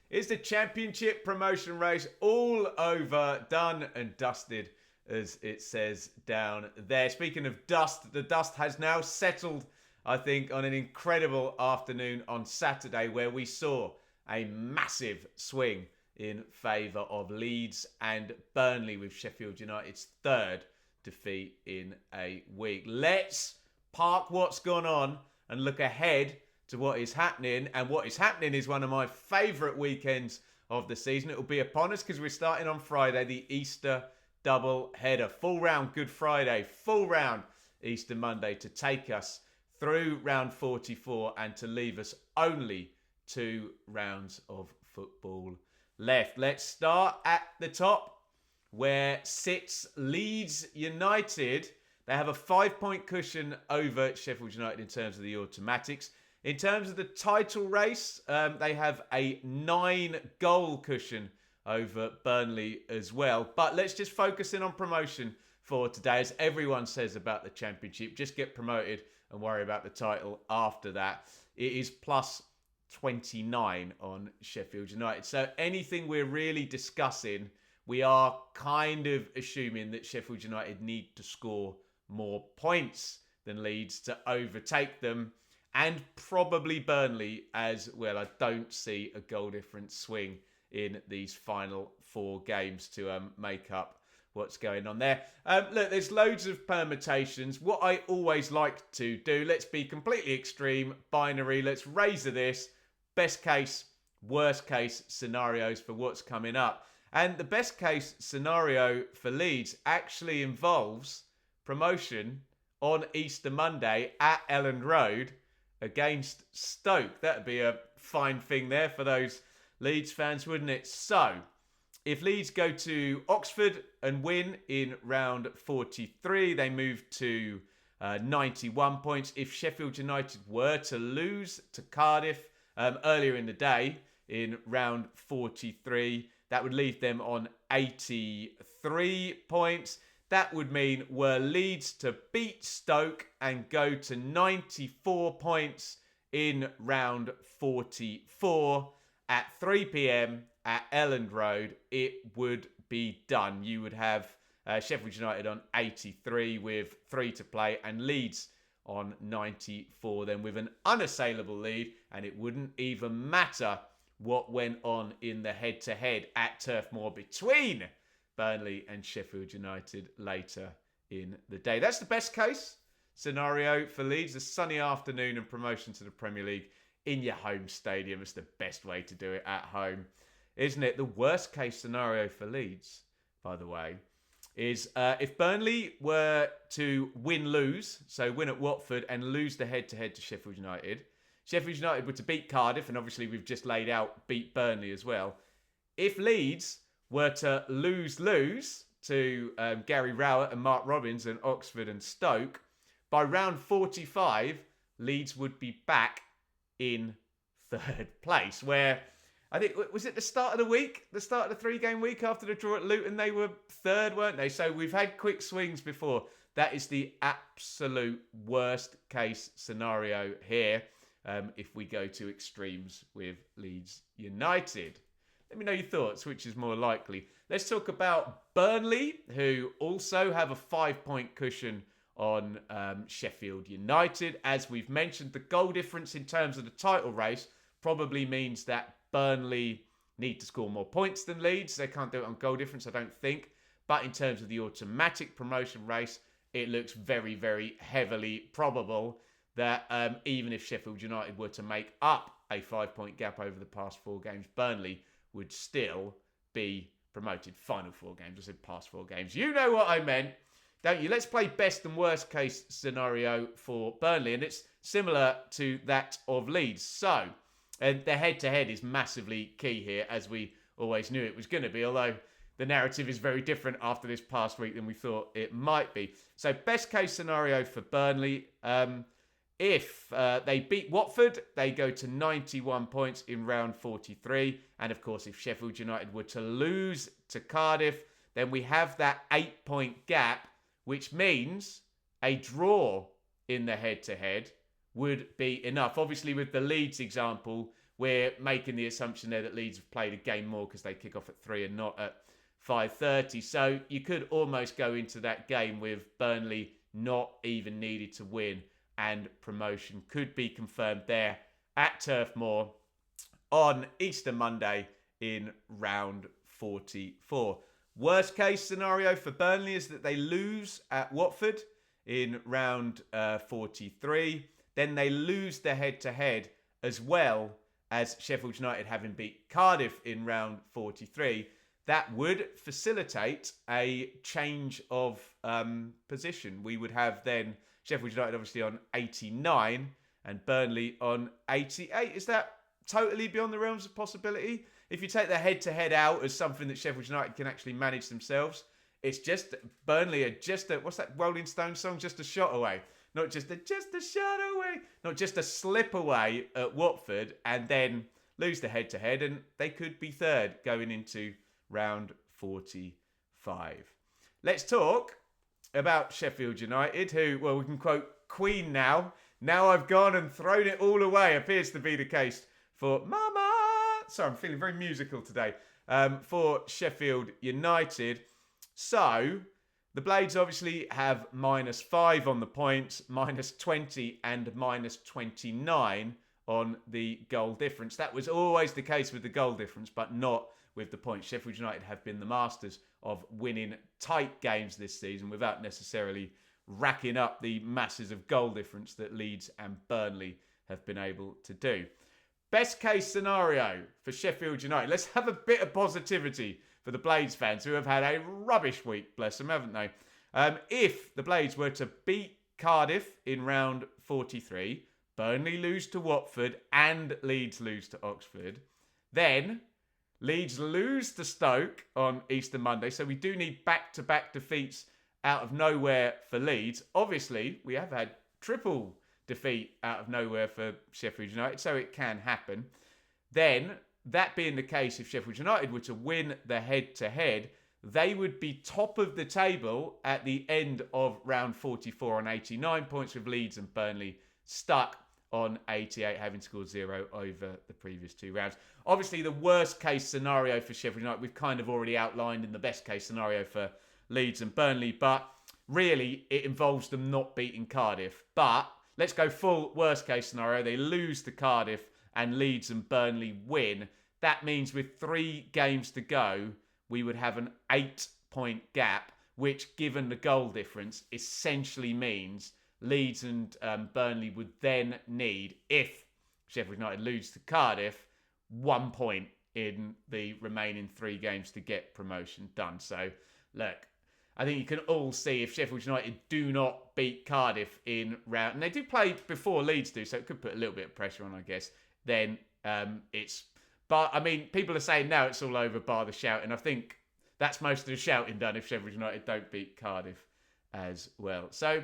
Is the Championship promotion race all over, done and dusted, as it says down there. Speaking of dust, the dust has now settled, I think, on an incredible afternoon on Saturday where we saw a massive swing in favour of Leeds and Burnley with Sheffield United's third defeat in a week. Let's park what's gone on and look ahead to what is happening. And what is happening is one of my favourite weekends of the season. It will be upon us because we're starting on Friday, the Easter double header. Full round Good Friday, full round Easter Monday to take us through round 44 and to leave us only 2 rounds of football left. Let's start at the top where sits Leeds United. They have a 5-point cushion over Sheffield United in terms of the automatics. In terms of the title race, they have a 9-goal cushion over Burnley as well. But let's just focus in on promotion for today. As everyone says about the Championship, just get promoted and worry about the title after that. It is plus 29 on Sheffield United. So anything we're really discussing, we are kind of assuming that Sheffield United need to score more points than Leeds to overtake them. And probably Burnley as well. I don't see a goal difference swing in these final 4 games to make up what's going on there. Look, there's loads of permutations. What I always like to do, let's be completely extreme, binary. Let's razor this. Best case, worst case scenarios for what's coming up. And the best case scenario for Leeds actually involves promotion on Easter Monday at Elland Road against Stoke. That'd be a fine thing there for those Leeds fans, wouldn't it? So, if Leeds go to Oxford and win in round 43, they move to 91 points. If Sheffield United were to lose to Cardiff earlier in the day in round 43, that would leave them on 83 points. That would mean were Leeds to beat Stoke and go to 94 points in round 44 at 3 p.m. at Elland Road, it would be done. You would have Sheffield United on 83 with 3 to play and Leeds on 94 then with an unassailable lead, and it wouldn't even matter what went on in the head-to-head at Turf Moor between Burnley and Sheffield United later in the day. That's the best case scenario for Leeds. A sunny afternoon and promotion to the Premier League in your home stadium. It's the best way to do it at home, isn't it? The worst case scenario for Leeds, by the way, is if Burnley were to win-lose, so win at Watford and lose the head-to-head to Sheffield United. Sheffield United were to beat Cardiff, and obviously we've just laid out beat Burnley as well. If Leeds were to lose to Gary Rowett and Mark Robbins and Oxford and Stoke, by round 45, Leeds would be back in 3rd place, where I think, was it the start of the week? The start of the 3-game week after the draw at Luton, they were 3rd, weren't they? So we've had quick swings before. That is the absolute worst case scenario here if we go to extremes with Leeds United. Let me know your thoughts, which is more likely. Let's talk about Burnley, who also have a 5-point cushion on Sheffield United. As we've mentioned, the goal difference in terms of the title race probably means that Burnley need to score more points than Leeds. They can't do it on goal difference, I don't think. But in terms of the automatic promotion race, it looks very, very heavily probable that even if Sheffield United were to make up a 5-point gap over the past 4 games, Burnley would still be promoted. Final 4 games. I said past 4 games. You know what I meant, don't you? Let's play best and worst case scenario for Burnley. And it's similar to that of Leeds. So, and the head-to-head is massively key here, as we always knew it was going to be. Although the narrative is very different after this past week than we thought it might be. So, best case scenario for Burnley. If they beat Watford, they go to 91 points in round 43. And of course, if Sheffield United were to lose to Cardiff, then we have that 8-point gap, which means a draw in the head-to-head would be enough. Obviously, with the Leeds example, we're making the assumption there that Leeds have played a game more because they kick off at 3 and not at 5:30. So you could almost go into that game with Burnley not even needed to win, and promotion could be confirmed there at Turf Moor on Easter Monday in round 44. Worst case scenario for Burnley is that they lose at Watford in round 43. Then they lose the head-to-head, as well as Sheffield United having beat Cardiff in round 43. That would facilitate a change of position. We would have then Sheffield United obviously on 89 and Burnley on 88. Is that totally beyond the realms of possibility? If you take the head-to-head out as something that Sheffield United can actually manage themselves, it's just Burnley are just a, what's that Rolling Stones song? Just a shot away. Not just a shot away. Not just a slip away at Watford and then lose the head-to-head, and they could be third going into round 45. Let's talk about Sheffield United, who, well, we can quote Queen now. Now I've gone and thrown it all away, appears to be the case for Mama. Sorry, I'm feeling very musical today. For Sheffield United. So, the Blades obviously have -5 on the points, -20 and -29 on the goal difference. That was always the case with the goal difference, but not with the points. Sheffield United have been the masters of winning tight games this season without necessarily racking up the masses of goal difference that Leeds and Burnley have been able to do. Best case scenario for Sheffield United. Let's have a bit of positivity for the Blades fans who have had a rubbish week, bless them, haven't they? If the Blades were to beat Cardiff in round 43, Burnley lose to Watford and Leeds lose to Oxford, then Leeds lose to Stoke on Easter Monday. So we do need back-to-back defeats out of nowhere for Leeds. Obviously, we have had triple defeat out of nowhere for Sheffield United, so it can happen. Then, that being the case, if Sheffield United were to win the head-to-head, they would be top of the table at the end of round 44 on 89 points, with Leeds and Burnley stuck on 88, having scored 0 over the previous 2 rounds. Obviously, the worst case scenario for Sheffield United, we've kind of already outlined in the best case scenario for Leeds and Burnley, but really, it involves them not beating Cardiff. But let's go full worst case scenario. They lose to Cardiff and Leeds and Burnley win. That means with 3 games to go, we would have an 8-point gap, which, given the goal difference, essentially means Leeds and Burnley would then need, if Sheffield United lose to Cardiff, 1 point in the remaining 3 games to get promotion done. So, look, I think you can all see if Sheffield United do not beat Cardiff in round, and they do play before Leeds do, so it could put a little bit of pressure on, I guess, then it's... But, I mean, people are saying now it's all over bar the shouting. I think that's most of the shouting done if Sheffield United don't beat Cardiff as well. So,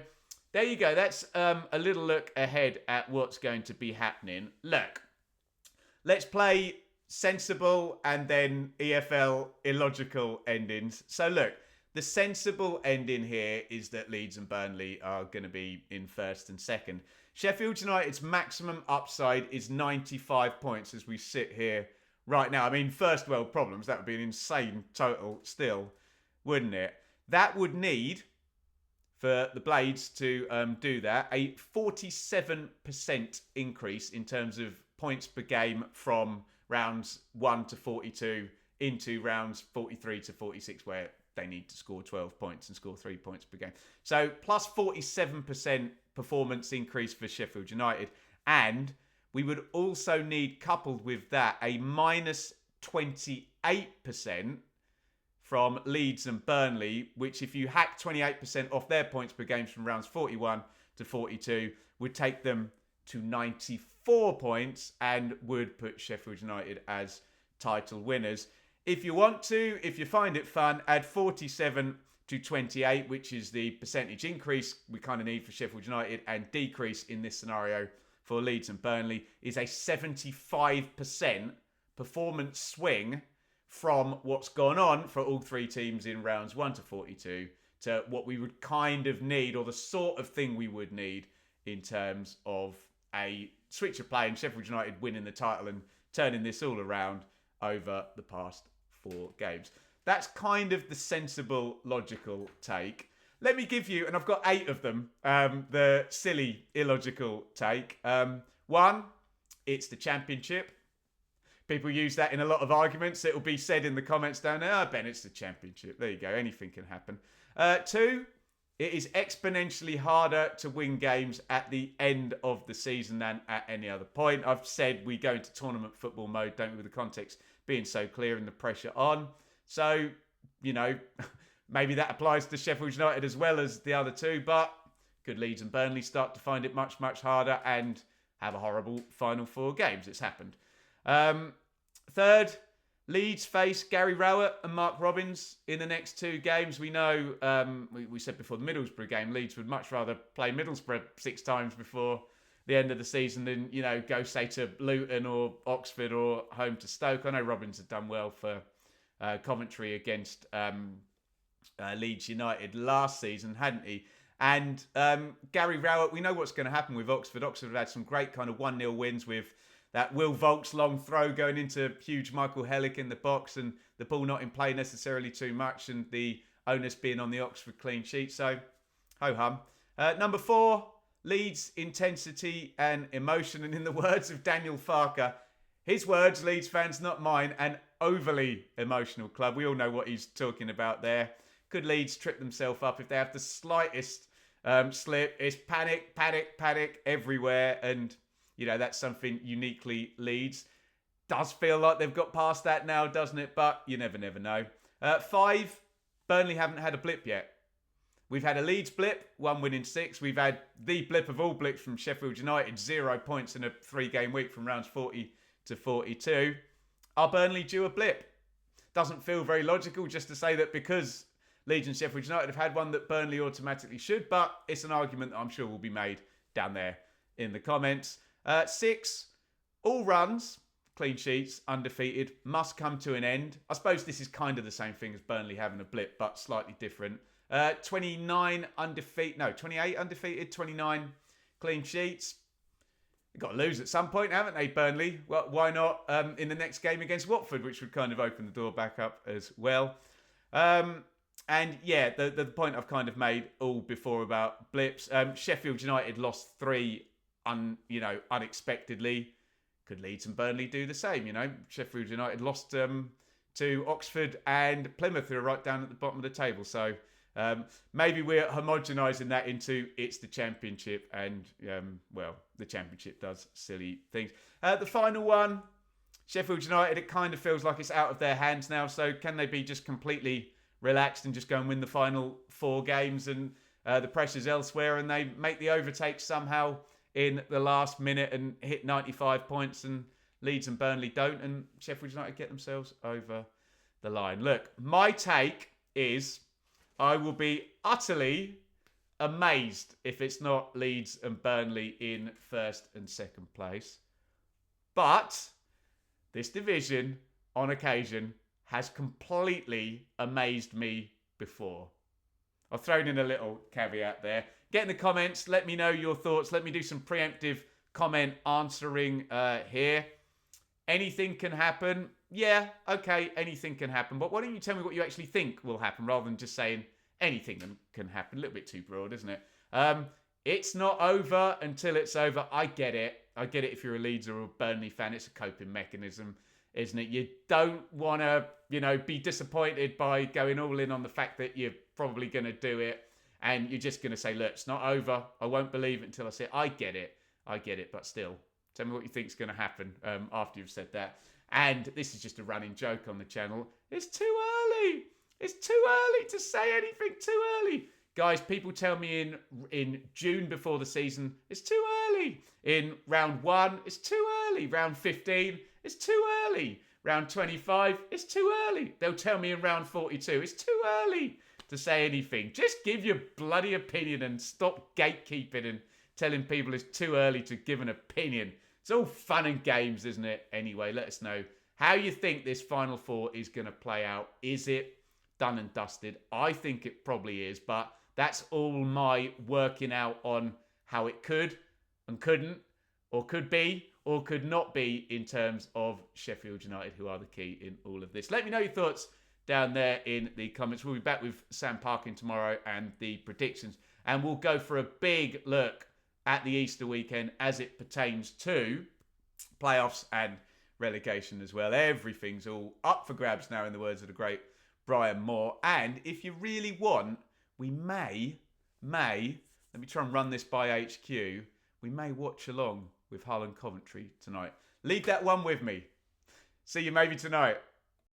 there you go. That's a little look ahead at what's going to be happening. Look, let's play sensible and then EFL illogical endings. So, look, the sensible ending here is that Leeds and Burnley are going to be in first and second. Sheffield United's maximum upside is 95 points as we sit here right now. I mean, first world problems, that would be an insane total still, wouldn't it? That would need, for the Blades to do that, a 47% increase in terms of points per game from rounds 1 to 42 into rounds 43 to 46, where they need to score 12 points and score 3 points per game. So plus 47% performance increase for Sheffield United. And we would also need, coupled with that, a minus 28% from Leeds and Burnley, which if you hack 28% off their points per game from rounds 41 to 42, would take them to 94 points and would put Sheffield United as title winners. If you want to, if you find it fun, add 47 to 28, which is the percentage increase we kind of need for Sheffield United, and decrease in this scenario for Leeds and Burnley is a 75% performance swing from what's gone on for all 3 teams in rounds 1 to 42 to what we would kind of need, or the sort of thing we would need in terms of a switch of play and Sheffield United winning the title and turning this all around over the past 4 games. That's kind of the sensible, logical take. Let me give you, and I've got 8 of them, the silly, illogical take. 1, it's the Championship. People use that in a lot of arguments. It will be said in the comments down there, oh, Ben, it's the Championship. There you go. Anything can happen. 2, it is exponentially harder to win games at the end of the season than at any other point. I've said we go into tournament football mode, don't we, with the context being so clear and the pressure on. So, maybe that applies to Sheffield United as well as the other 2, but could Leeds and Burnley start to find it much, much harder and have a horrible final 4 games? It's happened. 3rd, Leeds face Gary Rowett and Mark Robins in the next 2 games. We know, we said before the Middlesbrough game, Leeds would much rather play Middlesbrough 6 times before the end of the season than, go, say, to Luton or Oxford or home to Stoke. I know Robins had done well for Coventry against Leeds United last season, hadn't he? And Gary Rowett, we know what's going to happen with Oxford. Oxford have had some great kind of 1-0 wins with that Will Volk's long throw going into huge Michael Hellick in the box and the ball not in play necessarily too much and the onus being on the Oxford clean sheet. So, ho-hum. Number 4, Leeds intensity and emotion. And in the words of Daniel Farker, his words, Leeds fans, not mine, an overly emotional club. We all know what he's talking about there. Could Leeds trip themselves up if they have the slightest slip? It's panic, panic, panic everywhere. And that's something uniquely Leeds. Does feel like they've got past that now, doesn't it? But you never know. 5, Burnley haven't had a blip yet. We've had a Leeds blip, 1 win in 6. We've had the blip of all blips from Sheffield United, 0 points in a 3-game week from rounds 40 to 42. Are Burnley due a blip? Doesn't feel very logical just to say that because Leeds and Sheffield United have had one that Burnley automatically should, but it's an argument that I'm sure will be made down there in the comments. 6, all runs, clean sheets, undefeated, must come to an end. I suppose this is kind of the same thing as Burnley having a blip, but slightly different. 28 undefeated, 29 clean sheets. They've got to lose at some point, haven't they, Burnley? Well, why not in the next game against Watford, which would kind of open the door back up as well. And yeah, the point I've kind of made all before about blips. Sheffield United lost 3 unexpectedly. Could Leeds and Burnley do the same? Sheffield United lost to Oxford and Plymouth, who are right down at the bottom of the table. So maybe we're homogenising that into it's the Championship, and the Championship does silly things. The final one, Sheffield United. It kind of feels like it's out of their hands now. So can they be just completely relaxed and just go and win the final 4 games, and the pressure's elsewhere, and they make the overtake somehow in the last minute and hit 95 points, and Leeds and Burnley don't, and Sheffield United get themselves over the line? Look, my take is I will be utterly amazed if it's not Leeds and Burnley in 1st and 2nd place. But this division, on occasion, has completely amazed me before. I've thrown in a little caveat there. Get in the comments. Let me know your thoughts. Let me do some preemptive comment answering here. Anything can happen. Yeah, okay, anything can happen. But why don't you tell me what you actually think will happen rather than just saying anything can happen. A little bit too broad, isn't it? It's not over until it's over. I get it. I get it if you're a Leeds or a Burnley fan. It's a coping mechanism, isn't it? You don't want to, be disappointed by going all in on the fact that you're probably going to do it. And you're just going to say, look, it's not over. I won't believe it until I see it. I get it. But still, tell me what you think is going to happen after you've said that. And this is just a running joke on the channel. It's too early. It's too early to say anything. Too early. Guys, people tell me in June before the season, it's too early. In round 1, it's too early. Round 15, it's too early. Round 25, it's too early. They'll tell me in round 42, it's too early to say anything. Just give your bloody opinion and stop gatekeeping and telling people it's too early to give an opinion. It's all fun and games, isn't it? Anyway, let us know how you think this Final Four is going to play out. Is it done and dusted? I think it probably is, but that's all my working out on how it could and couldn't, or could be, or could not be in terms of Sheffield United, who are the key in all of this. Let me know your thoughts down there in the comments. We'll be back with Sam Parkin tomorrow and the predictions, and we'll go for a big look at the Easter weekend as it pertains to playoffs and relegation as well. Everything's all up for grabs now, in the words of the great Brian Moore. And if you really want, we may, let me try and run this by HQ, we may watch along with Hull and Coventry tonight. Leave that one with me. See you maybe tonight.